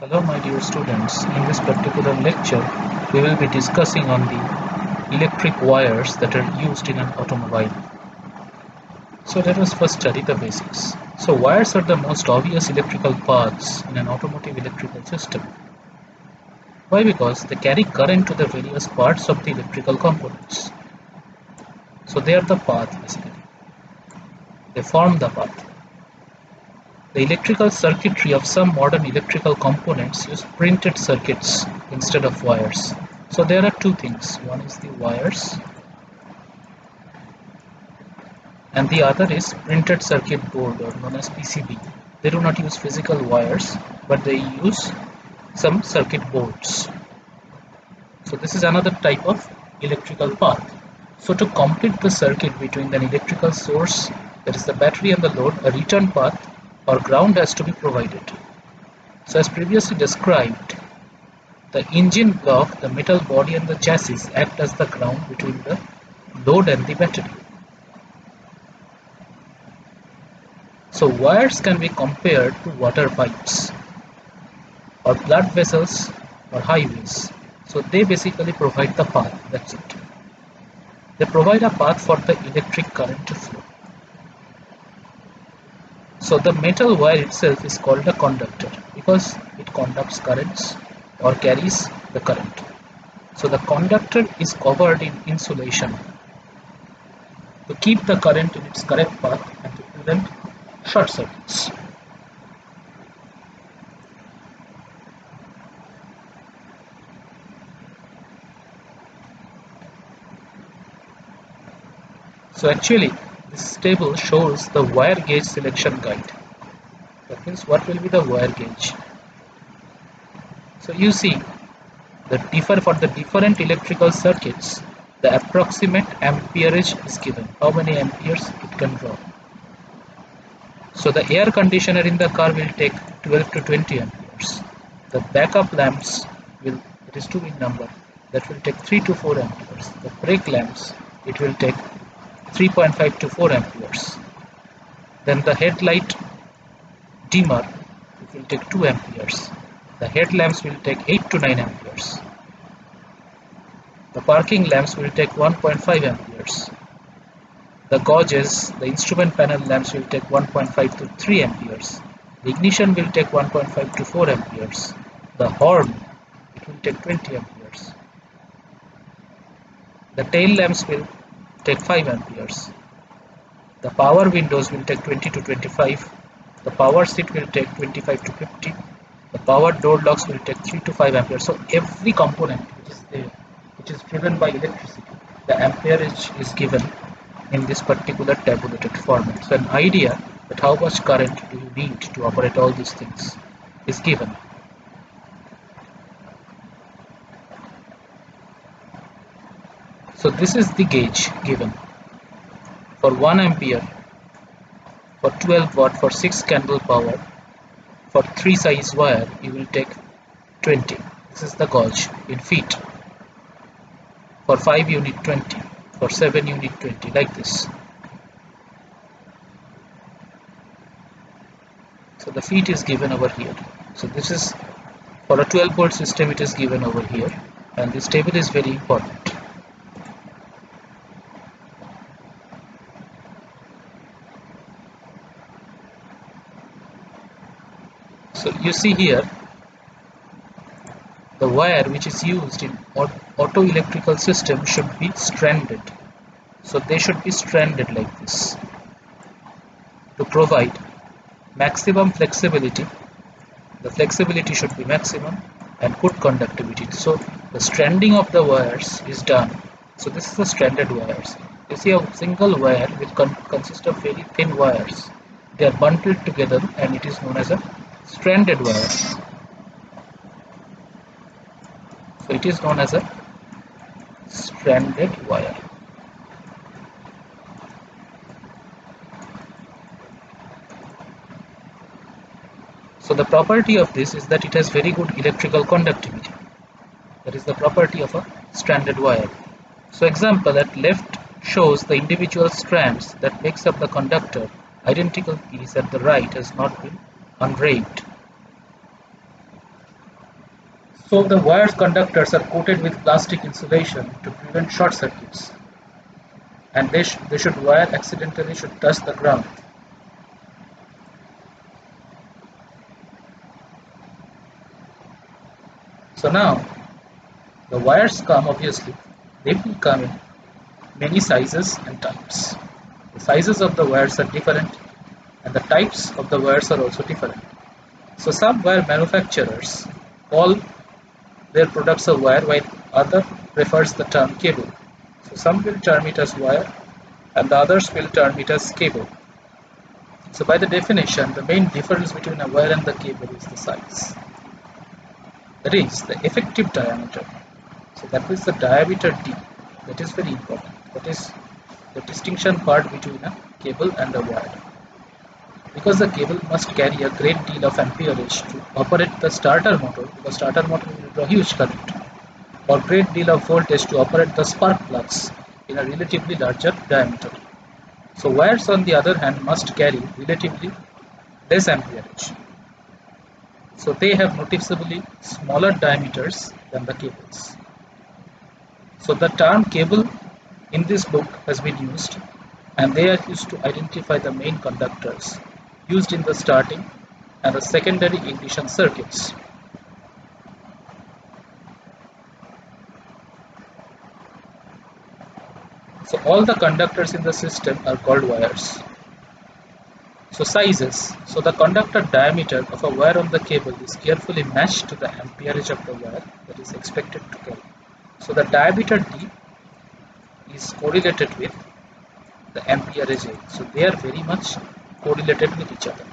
Hello my dear students, in this particular lecture we will be discussing on the electric wires that are used in an automobile. So let us first study the basics. So wires are the most obvious electrical paths in an automotive electrical system. Why? Because they carry current to the various parts of the electrical components. So they are the path basically. They form the path. The electrical circuitry of some modern electrical components use printed circuits instead of wires. So there are two things. One is the wires and the other is printed circuit board, or known as PCB. They do not use physical wires, but they use some circuit boards. So this is another type of electrical path. So to complete the circuit between an electrical source, that is the battery, and the load, a return path or ground has to be provided. So as previously described, the engine block, the metal body and the chassis act as the ground between the load and the battery. So wires can be compared to water pipes or blood vessels or highways. So they basically provide the path, that's it. They provide a path for the electric current to flow. So the metal wire itself is called a conductor because it conducts currents or carries the current. So the conductor is covered in insulation to keep the current in its correct path and to prevent short circuits. So actually this table shows the wire gauge selection guide. That means what will be the wire gauge. So you see that for the different electrical circuits, the approximate amperage is given, how many amperes it can draw. So the air conditioner in the car will take 12 to 20 amperes. The backup lamps will, it is 2 in number, that will take 3 to 4 amperes. The brake lamps, it will take 3.5 to 4 amperes. Then the headlight dimmer, it will take 2 amperes. The headlamps will take 8 to 9 amperes. The parking lamps will take 1.5 amperes. The gauges, the instrument panel lamps will take 1.5 to 3 amperes. The ignition will take 1.5 to 4 amperes. The horn, it will take 20 amperes. The tail lamps will take 5 amperes. The power windows will take 20 to 25. The power seat will take 25 to 50. The power door locks will take 3 to 5 amperes. So every component which is there, which is driven by electricity, the amperage is given in this particular tabulated format. So an idea that how much current do you need to operate all these things is given. So this is the gauge given. For 1 ampere, for 12 watt, for 6 candle power, for 3 size wire, you will take 20. This is the gauge in feet. For 5 you need 20. For 7 you need 20, like this. So the feet is given over here. So this is for a 12 volt system, it is given over here, and this table is very important. So you see here the wire which is used in auto electrical system should be stranded. So they should be stranded like this to provide maximum flexibility. The flexibility should be maximum and good conductivity. So the stranding of the wires is done. So this is the stranded wires. You see a single wire will consist of very thin wires. They are bundled together and it is known as a stranded wire. So it is known as a stranded wire. So the property of this is that it has very good electrical conductivity. That is the property of a stranded wire. So example at left shows the individual strands that makes up the conductor. Identical piece at the right has not been unraved. So the wire conductors are coated with plastic insulation to prevent short circuits, and they should wire accidentally should touch the ground. So now the wires come, obviously they will come in many sizes and types. The sizes of the wires are different and the types of the wires are also different. So some wire manufacturers call their products a wire while other prefers the term cable. So some will term it as wire and the others will term it as cable. So by the definition, the main difference between a wire and the cable is the size. That is the effective diameter. So that is the diameter D. That is very important. That is the distinction part between a cable and a wire. Because the cable must carry a great deal of amperage to operate the starter motor, because starter motor will draw huge current, or great deal of voltage to operate the spark plugs in a relatively larger diameter. So wires on the other hand must carry relatively less amperage. So they have noticeably smaller diameters than the cables. So the term cable in this book has been used, and they are used to identify the main conductors used in the starting and the secondary ignition circuits. So all the conductors in the system are called wires. So sizes. So the conductor diameter of a wire on the cable is carefully matched to the amperage of the wire that is expected to carry. So the diameter D is correlated with the amperage A. So they are very much correlated with each other.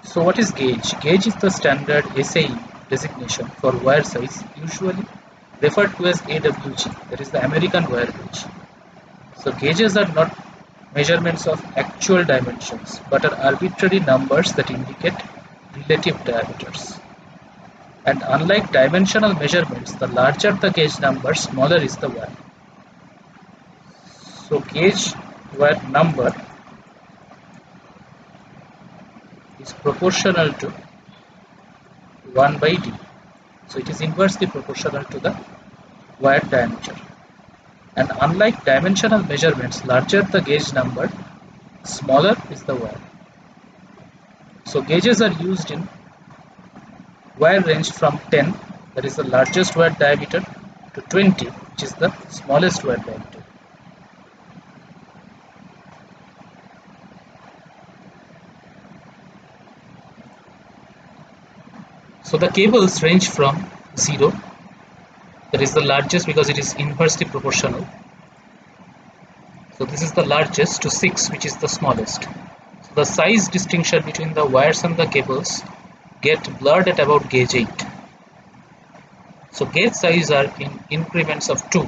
So what is gauge? Gauge is the standard SAE designation for wire size, usually referred to as AWG, that is the American wire gauge. So gauges are not measurements of actual dimensions, but are arbitrary numbers that indicate relative diameters. And unlike dimensional measurements, the larger the gauge number, smaller is the wire. So gauge wire number is proportional to 1 by D. So it is inversely proportional to the wire diameter. And unlike dimensional measurements, larger the gauge number, smaller is the wire. So gauges are used in wire range from 10, that is the largest wire diameter, to 20, which is the smallest wire diameter. So the cables range from 0, that is the largest because it is inversely proportional. So this is the largest, to 6, which is the smallest. So the size distinction between the wires and the cables get blurred at about gauge 8. So gauge size are in increments of 2,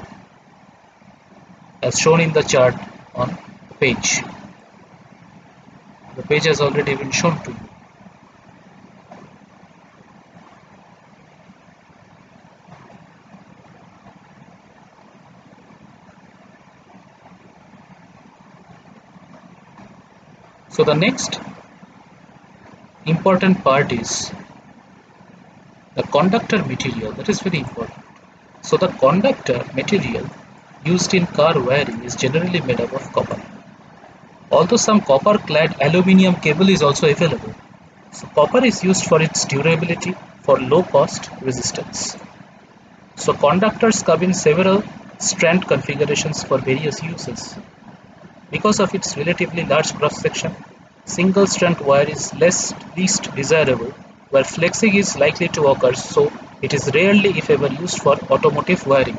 as shown in the chart on the page. The page has already been shown to you. So the next important part is the conductor material. That is very important. So the conductor material used in car wiring is generally made up of copper. Although some copper clad aluminium cable is also available. So copper is used for its durability, for low cost resistance. So conductors come in several strand configurations for various uses. Because of its relatively large cross section, single strand wire is least desirable, where flexing is likely to occur, so it is rarely if ever used for automotive wiring.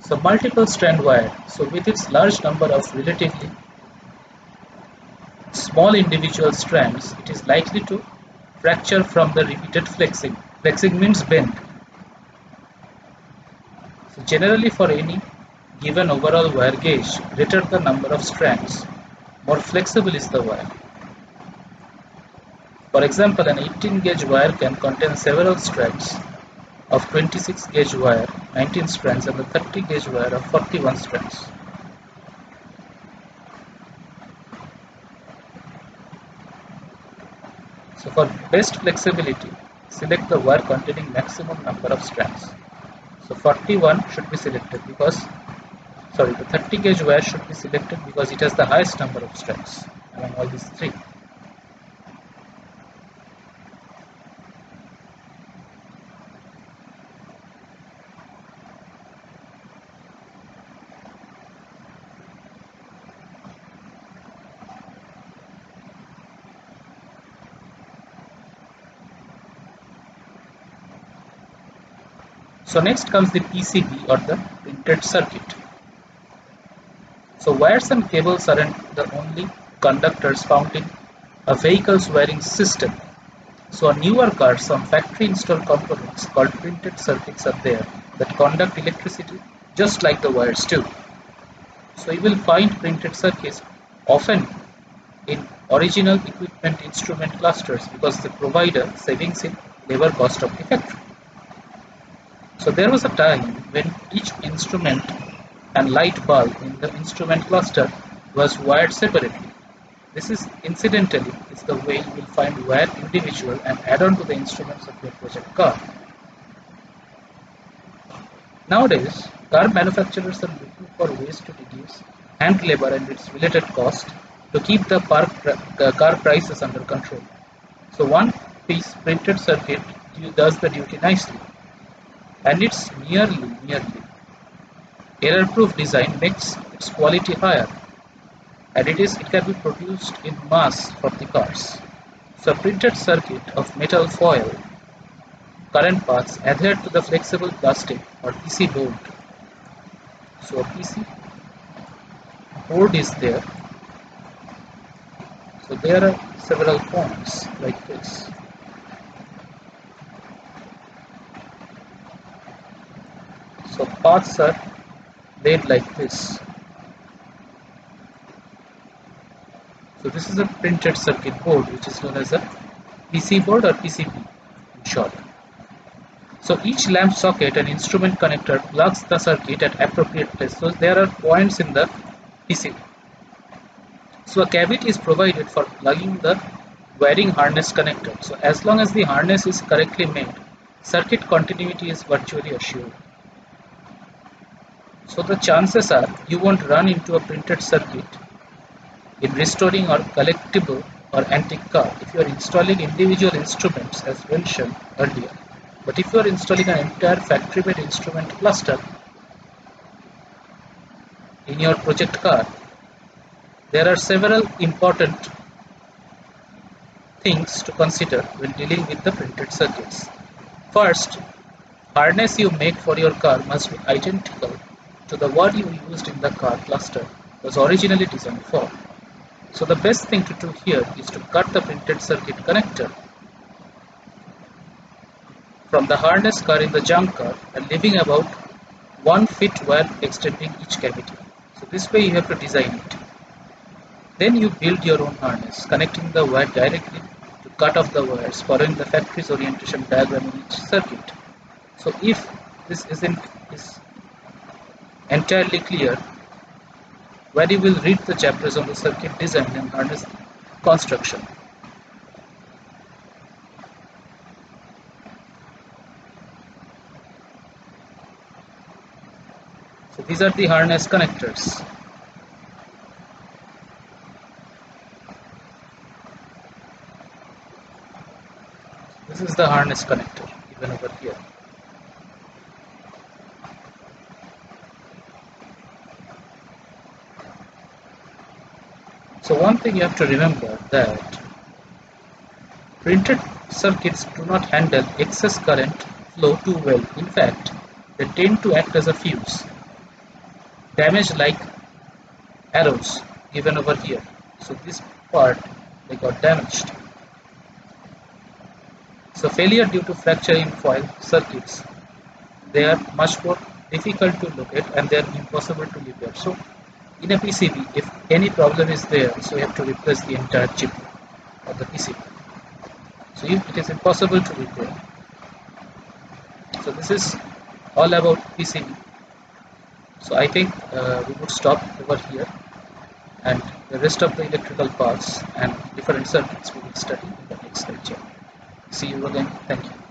So multiple strand wire, so with its large number of relatively small individual strands, it is likely to fracture from the repeated flexing. Flexing means bend. So generally for any given overall wire gauge, greater the number of strands, more flexible is the wire. For example, an 18 gauge wire can contain several strands of 26 gauge wire, 19 strands, and a 30 gauge wire of 41 strands. So for best flexibility, select the wire containing maximum number of strands. So 41 should be selected because, sorry, the 30 gauge wire should be selected because it has the highest number of strands among all these three. So next comes the PCB or the printed circuit. So wires and cables aren't the only conductors found in a vehicle's wiring system. So on newer cars, some factory installed components called printed circuits are there that conduct electricity just like the wires do. So you will find printed circuits often in original equipment instrument clusters because they provide a savings in labor cost of the factory. So there was a time when each instrument and light bulb in the instrument cluster was wired separately. This is incidentally is the way you will find wire individual and add on to the instruments of your project car. Nowadays, car manufacturers are looking for ways to reduce hand labor and its related cost to keep the car prices under control. So one piece printed circuit does the duty nicely, and its nearly error-proof design makes its quality higher, and it can be produced in mass for the cars. So a printed circuit of metal foil current paths adhere to the flexible plastic or PC board. So a PC board is there. So there are several points like this. So paths are laid like this. So this is a printed circuit board which is known as a PC board or PCB in short. So each lamp socket and instrument connector plugs the circuit at appropriate place. So there are points in the PCB. So a cavity is provided for plugging the wiring harness connector. So as long as the harness is correctly made, circuit continuity is virtually assured. So the chances are you won't run into a printed circuit in restoring or collectible or antique car if you are installing individual instruments as mentioned earlier. But if you are installing an entire factory-made instrument cluster in your project car, there are several important things to consider when dealing with the printed circuits. First, harness you make for your car must be identical to the one you used in the car cluster was originally designed for. So the best thing to do here is to cut the printed circuit connector from the harness car in the junk car and leaving about 1 feet wire extending each cavity. So this way you have to design it. Then you build your own harness, connecting the wire directly to cut off the wires following the factory's orientation diagram in each circuit. So if this is entirely clear, where you will read the chapters on the circuit design and harness construction. So these are the harness connectors. This is the harness connector given over here. So one thing you have to remember that printed circuits do not handle excess current flow too well. In fact, they tend to act as a fuse. Damage like arrows given over here. So this part they got damaged. So failure due to fracture in foil circuits, they are much more difficult to locate and they are impossible to repair. So in a PCB, if any problem is there, so you have to replace the entire chip of the PCB. So if it is impossible to repair. So this is all about PCB. So I think we would stop over here, and the rest of the electrical parts and different circuits we will study in the next lecture. See you again. Thank you.